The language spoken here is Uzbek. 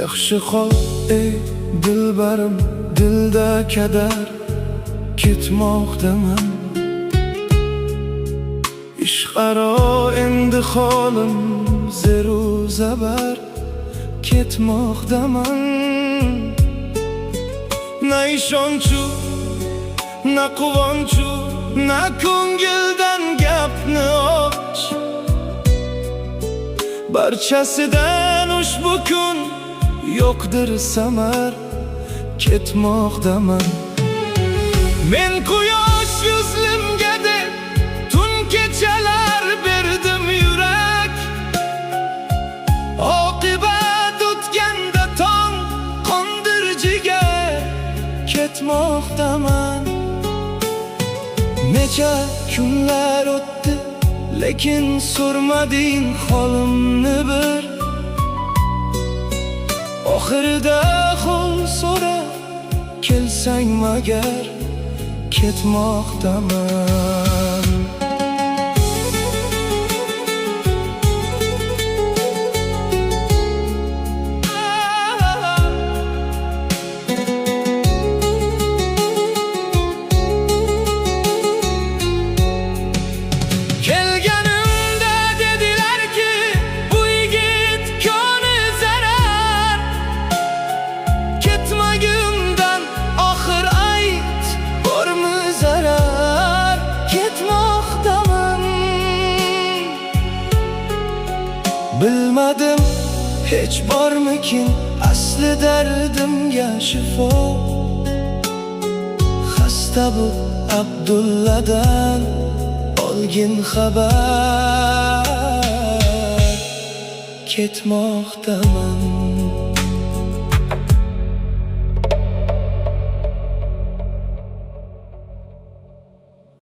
Yaxshi qol ey dilbarim, dilda kadar ketmoqdaman. Ish qaro endi holim zeru zabar ketmoqdaman. Na ishonchu, na quvonchu, na ko'ngildan gapni och. Barchasidan ushbu kun yo'qdir samar ketmoqdaman. Men quyosh yuzlimga deb tun kechalar berdim yurak. Oqibat o'tganda tong qondir jigar ketmoqdaman. Necha kunlar o'tdi, lekin so'rmading holimni bir. Oxirida hol so'rab kelsang magar ketmoqdaman. Bilmadim hech bormikin asli dardimga shifo. Xasta bu Abdulladan olgin xabar ketmoqdaman.